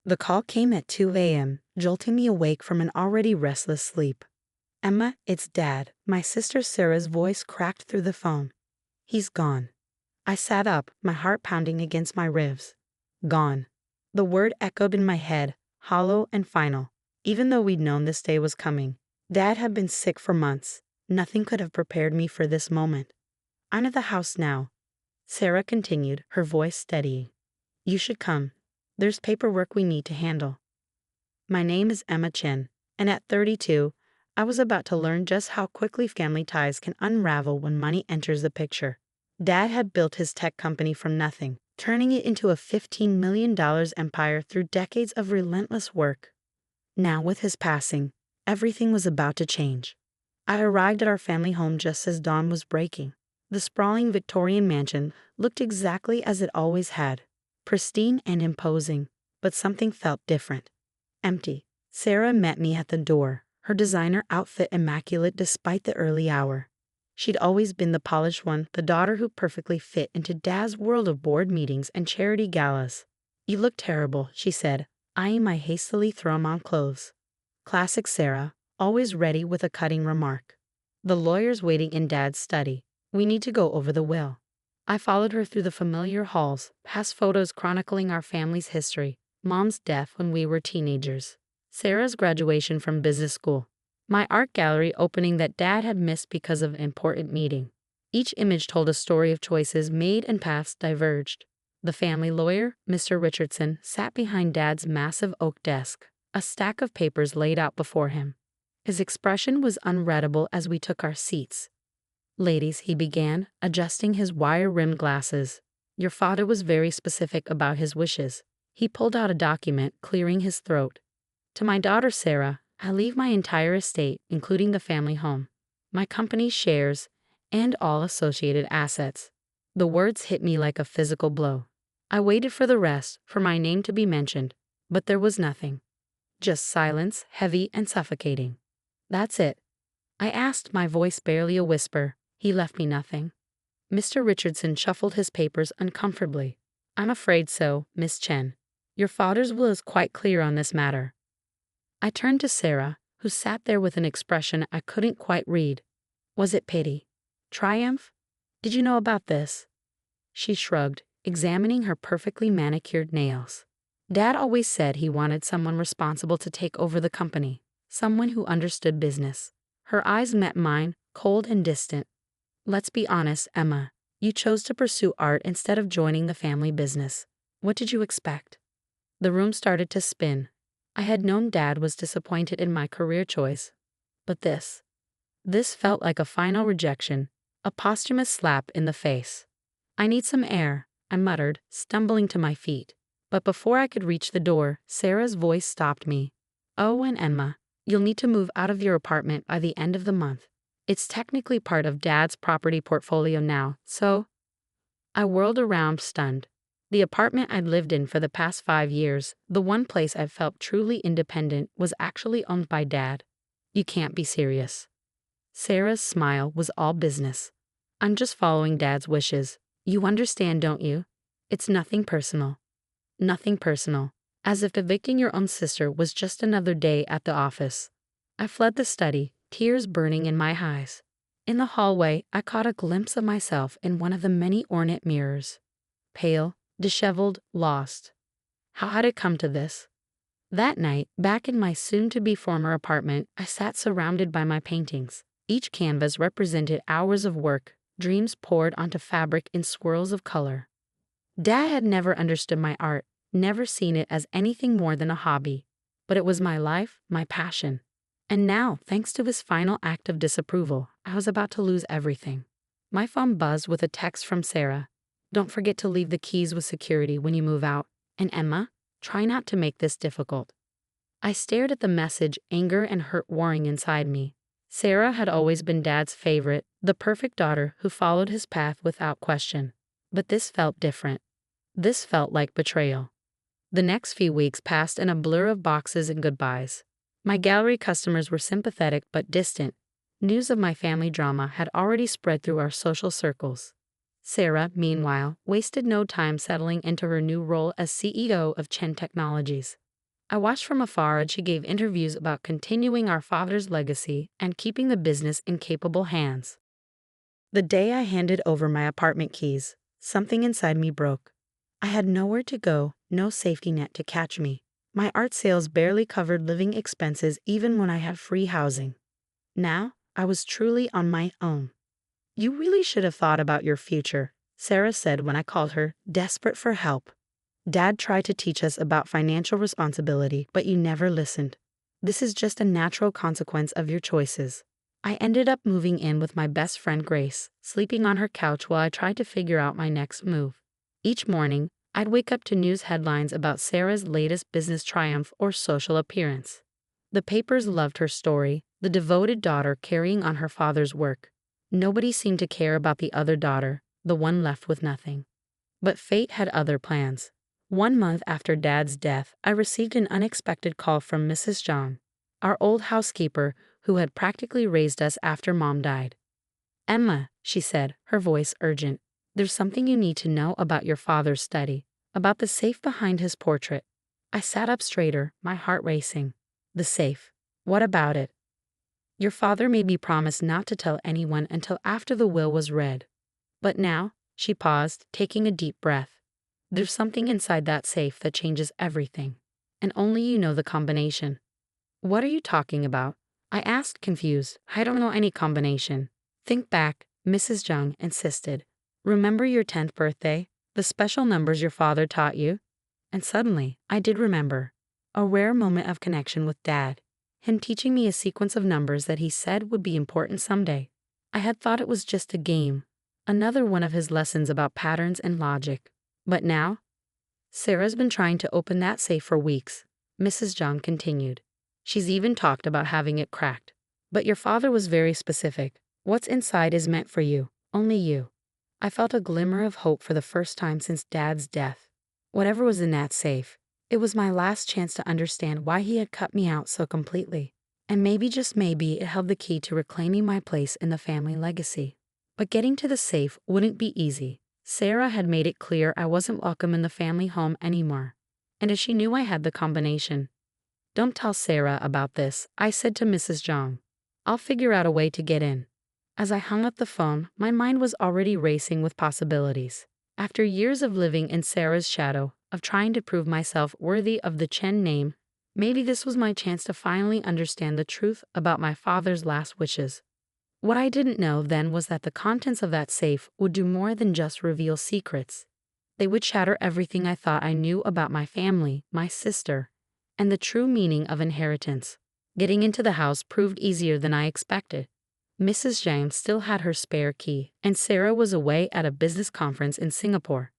The call came at 2 a.m., jolting me awake from an already restless sleep. "Emma, it's Dad." My sister Sarah's voice cracked through the phone. "He's gone." I sat up, my heart pounding against my ribs. Gone. The word echoed in my head, hollow and final. Even though we'd known this day was coming, Dad had been sick for months. Nothing could have prepared me for this moment. "I'm at the house now," Sarah continued, her voice steadying. "You should come. There's paperwork we need to handle." My name is Emma Chen, and at 32, I was about to learn just how quickly family ties can unravel when money enters the picture. Dad had built his tech company from nothing, turning it into a $15 million empire through decades of relentless work. Now, with his passing, everything was about to change. I arrived at our family home just as dawn was breaking. The sprawling Victorian mansion looked exactly as it always had, pristine and imposing, but something felt different. Empty. Sarah met me at the door, her designer outfit immaculate despite the early hour. She'd always been the polished one, the daughter who perfectly fit into Dad's world of board meetings and charity galas. "You look terrible," she said, eyeing my hastily thrown-on clothes. Classic Sarah, always ready with a cutting remark. "The lawyer's waiting in Dad's study. We need to go over the will." I followed her through the familiar halls, past photos chronicling our family's history, Mom's death when we were teenagers, Sarah's graduation from business school, my art gallery opening that Dad had missed because of an important meeting. Each image told a story of choices made and paths diverged. The family lawyer, Mr. Richardson, sat behind Dad's massive oak desk, a stack of papers laid out before him. His expression was unreadable as we took our seats. "Ladies," he began, adjusting his wire-rimmed glasses. "Your father was very specific about his wishes." He pulled out a document, clearing his throat. "To my daughter Sarah, I leave my entire estate, including the family home, my company's shares, and all associated assets." The words hit me like a physical blow. I waited for the rest, for my name to be mentioned, but there was nothing. Just silence, heavy and suffocating. "That's it?" I asked, my voice barely a whisper. "He left me nothing." Mr. Richardson shuffled his papers uncomfortably. "I'm afraid so, Miss Chen. Your father's will is quite clear on this matter." I turned to Sarah, who sat there with an expression I couldn't quite read. Was it pity? Triumph? "Did you know about this?" She shrugged, examining her perfectly manicured nails. "Dad always said he wanted someone responsible to take over the company, someone who understood business." Her eyes met mine, cold and distant. "Let's be honest, Emma. You chose to pursue art instead of joining the family business. What did you expect?" The room started to spin. I had known Dad was disappointed in my career choice. But this felt like a final rejection, a posthumous slap in the face. "I need some air," I muttered, stumbling to my feet. But before I could reach the door, Sarah's voice stopped me. "Oh, and Emma, you'll need to move out of your apartment by the end of the month. It's technically part of Dad's property portfolio now, so—" I whirled around, stunned. The apartment I'd lived in for the past 5 years, the one place I felt truly independent, was actually owned by Dad. "You can't be serious." Sarah's smile was all business. "I'm just following Dad's wishes. You understand, don't you? It's nothing personal." Nothing personal. As if evicting your own sister was just another day at the office. I fled the study, tears burning in my eyes. In the hallway, I caught a glimpse of myself in one of the many ornate mirrors. Pale, disheveled, lost. How had it come to this? That night, back in my soon-to-be former apartment, I sat surrounded by my paintings. Each canvas represented hours of work, dreams poured onto fabric in swirls of color. Dad had never understood my art, never seen it as anything more than a hobby. But it was my life, my passion. And now, thanks to his final act of disapproval, I was about to lose everything. My phone buzzed with a text from Sarah. "Don't forget to leave the keys with security when you move out. And Emma, try not to make this difficult." I stared at the message, anger and hurt warring inside me. Sarah had always been Dad's favorite, the perfect daughter who followed his path without question. But this felt different. This felt like betrayal. The next few weeks passed in a blur of boxes and goodbyes. My gallery customers were sympathetic but distant. News of my family drama had already spread through our social circles. Sarah, meanwhile, wasted no time settling into her new role as CEO of Chen Technologies. I watched from afar as she gave interviews about continuing our father's legacy and keeping the business in capable hands. The day I handed over my apartment keys, something inside me broke. I had nowhere to go, no safety net to catch me. My art sales barely covered living expenses even when I had free housing. Now, I was truly on my own. "You really should have thought about your future," Sarah said when I called her, desperate for help. "Dad tried to teach us about financial responsibility, but you never listened. This is just a natural consequence of your choices." I ended up moving in with my best friend Grace, sleeping on her couch while I tried to figure out my next move. Each morning, I'd wake up to news headlines about Sarah's latest business triumph or social appearance. The papers loved her story, the devoted daughter carrying on her father's work. Nobody seemed to care about the other daughter, the one left with nothing. But fate had other plans. 1 month after Dad's death, I received an unexpected call from Mrs. Zhang, our old housekeeper who had practically raised us after Mom died. "Emma," she said, her voice urgent, "there's something you need to know about your father's study, about the safe behind his portrait." I sat up straighter, my heart racing. "The safe? What about it?" "Your father made me promise not to tell anyone until after the will was read. But now," she paused, taking a deep breath, "there's something inside that safe that changes everything. And only you know the combination." "What are you talking about?" I asked, confused. "I don't know any combination." "Think back," Mrs. Zhang insisted. "Remember your 10th birthday? The special numbers your father taught you?" And suddenly, I did remember. A rare moment of connection with Dad. Him teaching me a sequence of numbers that he said would be important someday. I had thought it was just a game. Another one of his lessons about patterns and logic. But now? "Sarah's been trying to open that safe for weeks," Mrs. Zhang continued. "She's even talked about having it cracked. But your father was very specific. What's inside is meant for you, only you." I felt a glimmer of hope for the first time since Dad's death. Whatever was in that safe, it was my last chance to understand why he had cut me out so completely. And maybe, just maybe, it held the key to reclaiming my place in the family legacy. But getting to the safe wouldn't be easy. Sarah had made it clear I wasn't welcome in the family home anymore. And as she knew I had the combination. "Don't tell Sarah about this," I said to Mrs. Zhang. "I'll figure out a way to get in." As I hung up the phone, my mind was already racing with possibilities. After years of living in Sarah's shadow, of trying to prove myself worthy of the Chen name, maybe this was my chance to finally understand the truth about my father's last wishes. What I didn't know then was that the contents of that safe would do more than just reveal secrets. They would shatter everything I thought I knew about my family, my sister, and the true meaning of inheritance. Getting into the house proved easier than I expected. Mrs. Zhang still had her spare key, and Sarah was away at a business conference in Singapore.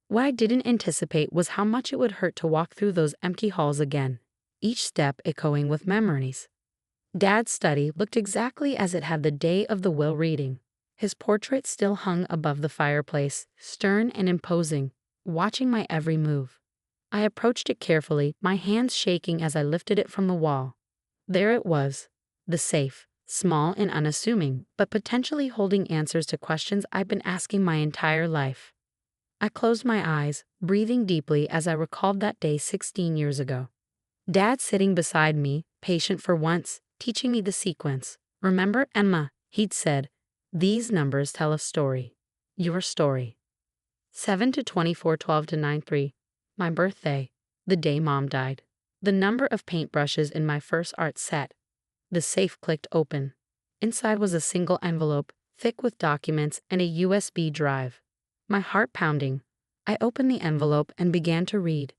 What I didn't anticipate was how much it would hurt to walk through those empty halls again, each step echoing with memories. Dad's study looked exactly as it had the day of the will reading. His portrait still hung above the fireplace, stern and imposing, watching my every move. I approached it carefully, my hands shaking as I lifted it from the wall. There it was, the safe, small and unassuming, but potentially holding answers to questions I've been asking my entire life. I closed my eyes, breathing deeply as I recalled that day 16 years ago. Dad sitting beside me, patient for once, teaching me the sequence. "Remember, Emma," he'd said, "these numbers tell a story. Your story." 7 to 24, 12 to 9, 3. My birthday. The day Mom died. The number of paintbrushes in my first art set. The safe clicked open. Inside was a single envelope, thick with documents and a USB drive. My heart pounding. I opened the envelope and began to read.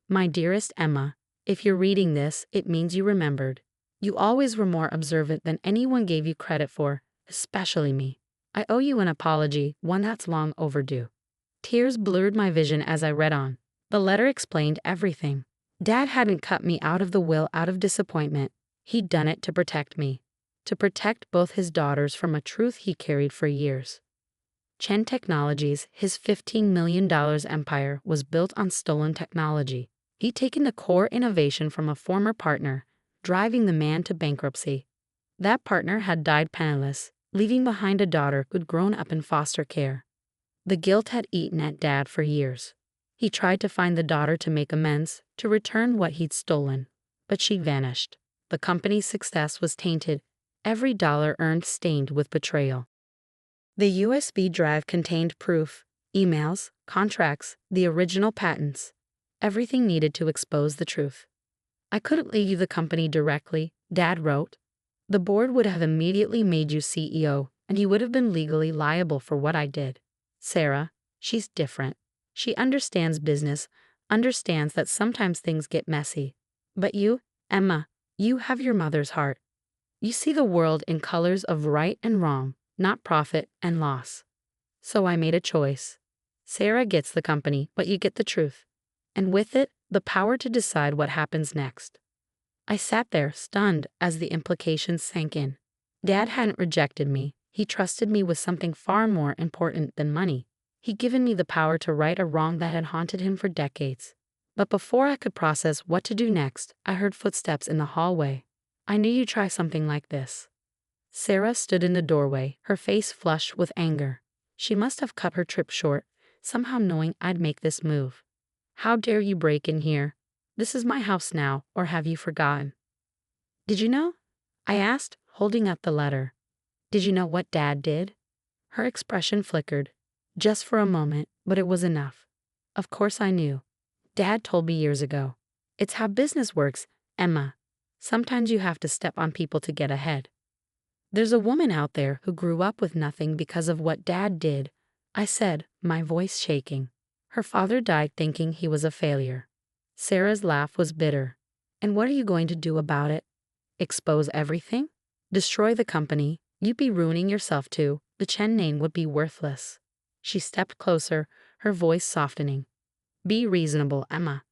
"My dearest Emma, if you're reading this, it means you remembered. You always were more observant than anyone gave you credit for, especially me. I owe you an apology, one that's long overdue." Tears blurred my vision as I read on. The letter explained everything. Dad hadn't cut me out of the will out of disappointment. He'd done it to protect me. To protect both his daughters from a truth he carried for years. Chen Technologies, his $15 million empire, was built on stolen technology. He'd taken the core innovation from a former partner, driving the man to bankruptcy. That partner had died penniless, leaving behind a daughter who'd grown up in foster care. The guilt had eaten at Dad for years. He tried to find the daughter to make amends, to return what he'd stolen. But she vanished. The company's success was tainted, every dollar earned stained with betrayal. The USB drive contained proof, emails, contracts, the original patents, everything needed to expose the truth. I couldn't leave the company directly, Dad wrote. The board would have immediately made you CEO, and you would have been legally liable for what I did. Sarah, she's different. She understands business, understands that sometimes things get messy. But you, Emma, you have your mother's heart. You see the world in colors of right and wrong, not profit and loss. So I made a choice. Sarah gets the company, but you get the truth. And with it, the power to decide what happens next. I sat there, stunned, as the implications sank in. Dad hadn't rejected me. He trusted me with something far more important than money. He'd given me the power to right a wrong that had haunted him for decades. But before I could process what to do next, I heard footsteps in the hallway. I knew you'd try something like this. Sarah stood in the doorway, her face flushed with anger. She must have cut her trip short, somehow knowing I'd make this move. How dare you break in here? This is my house now, or have you forgotten? Did you know? I asked, holding up the letter. Did you know what Dad did? Her expression flickered. Just for a moment, but it was enough. Of course I knew. Dad told me years ago. It's how business works, Emma. Sometimes you have to step on people to get ahead. There's a woman out there who grew up with nothing because of what Dad did, I said, my voice shaking. Her father died thinking he was a failure. Sarah's laugh was bitter. And what are you going to do about it? Expose everything? Destroy the company? You'd be ruining yourself too. The Chen name would be worthless. She stepped closer, her voice softening. Be reasonable, Emma.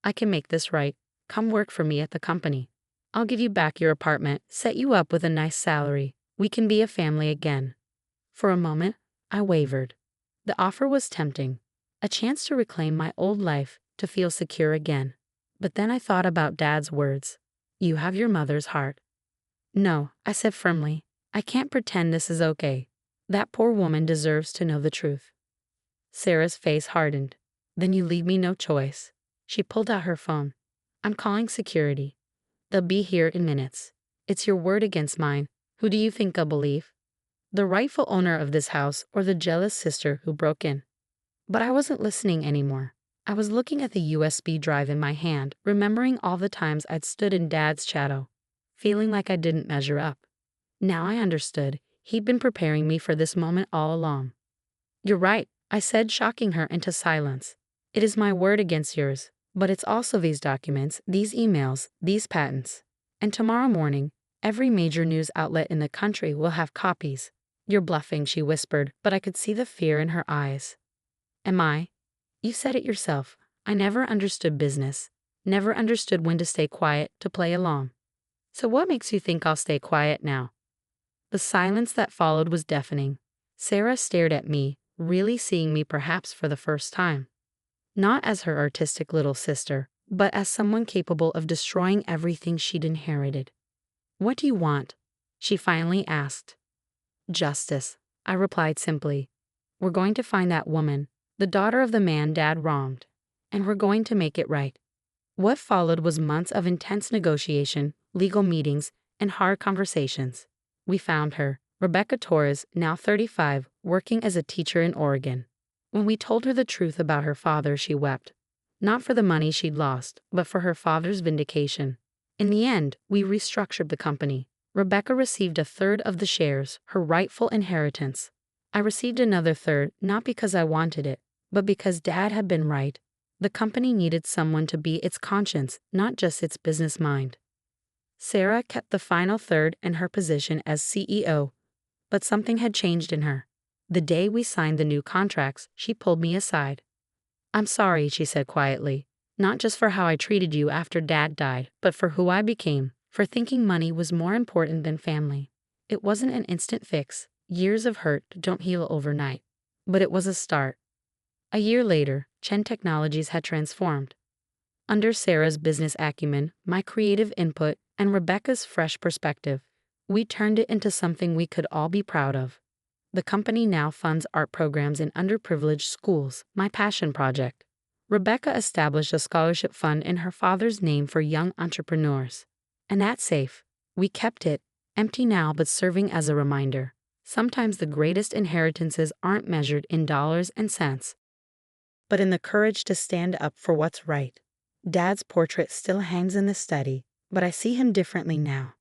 I can make this right. Come work for me at the company. I'll give you back your apartment, set you up with a nice salary. We can be a family again. For a moment, I wavered. The offer was tempting. A chance to reclaim my old life, to feel secure again. But then I thought about Dad's words. You have your mother's heart. No, I said firmly. I can't pretend this is okay. That poor woman deserves to know the truth. Sarah's face hardened. Then you leave me no choice. She pulled out her phone. I'm calling security. They'll be here in minutes. It's your word against mine. Who do you think I'll believe? The rightful owner of this house or the jealous sister who broke in? But I wasn't listening anymore. I was looking at the USB drive in my hand, remembering all the times I'd stood in Dad's shadow, feeling like I didn't measure up. Now I understood. He'd been preparing me for this moment all along. You're right, I said, shocking her into silence. It is my word against yours, but it's also these documents, these emails, these patents. And tomorrow morning, every major news outlet in the country will have copies. You're bluffing, she whispered, but I could see the fear in her eyes. Am I? You said it yourself. I never understood business, never understood when to stay quiet, to play along. So what makes you think I'll stay quiet now? The silence that followed was deafening. Sarah stared at me, really seeing me perhaps for the first time. Not as her artistic little sister, but as someone capable of destroying everything she'd inherited. What do you want? She finally asked. Justice, I replied simply. We're going to find that woman, the daughter of the man Dad wronged, and we're going to make it right. What followed was months of intense negotiation, legal meetings, and hard conversations. We found her, Rebecca Torres, now 35, working as a teacher in Oregon. When we told her the truth about her father, she wept. Not for the money she'd lost, but for her father's vindication. In the end, we restructured the company. Rebecca received a third of the shares, her rightful inheritance. I received another third, not because I wanted it, but because Dad had been right. The company needed someone to be its conscience, not just its business mind. Sarah kept the final third and her position as CEO, but something had changed in her. The day we signed the new contracts, she pulled me aside. I'm sorry, she said quietly, not just for how I treated you after Dad died, but for who I became, for thinking money was more important than family. It wasn't an instant fix. Years of hurt don't heal overnight. But it was a start. A year later, Chen Technologies had transformed. Under Sarah's business acumen, my creative input, and Rebecca's fresh perspective, we turned it into something we could all be proud of. The company now funds art programs in underprivileged schools, my passion project. Rebecca established a scholarship fund in her father's name for young entrepreneurs. And that safe, we kept it, empty now but serving as a reminder. Sometimes the greatest inheritances aren't measured in dollars and cents, but in the courage to stand up for what's right. Dad's portrait still hangs in the study, but I see him differently now.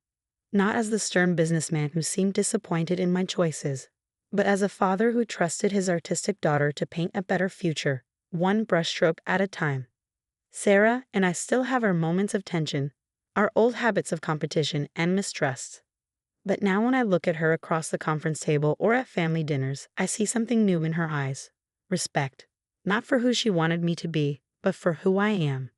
Not as the stern businessman who seemed disappointed in my choices, but as a father who trusted his artistic daughter to paint a better future, one brushstroke at a time. Sarah and I still have our moments of tension, our old habits of competition and mistrust. But now when I look at her across the conference table or at family dinners, I see something new in her eyes. Respect. Not for who she wanted me to be, but for who I am.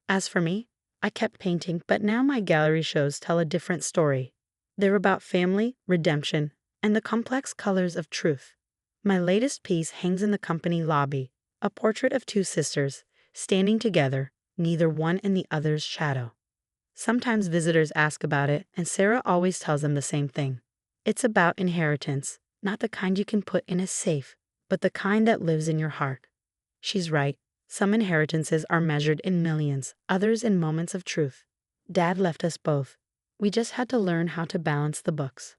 As for me, I kept painting, but now my gallery shows tell a different story. They're about family, redemption, and the complex colors of truth. My latest piece hangs in the company lobby, a portrait of two sisters, standing together, neither one in the other's shadow. Sometimes visitors ask about it, and Sarah always tells them the same thing. It's about inheritance, not the kind you can put in a safe, but the kind that lives in your heart. She's right. Some inheritances are measured in millions, others in moments of truth. Dad left us both. We just had to learn how to balance the books.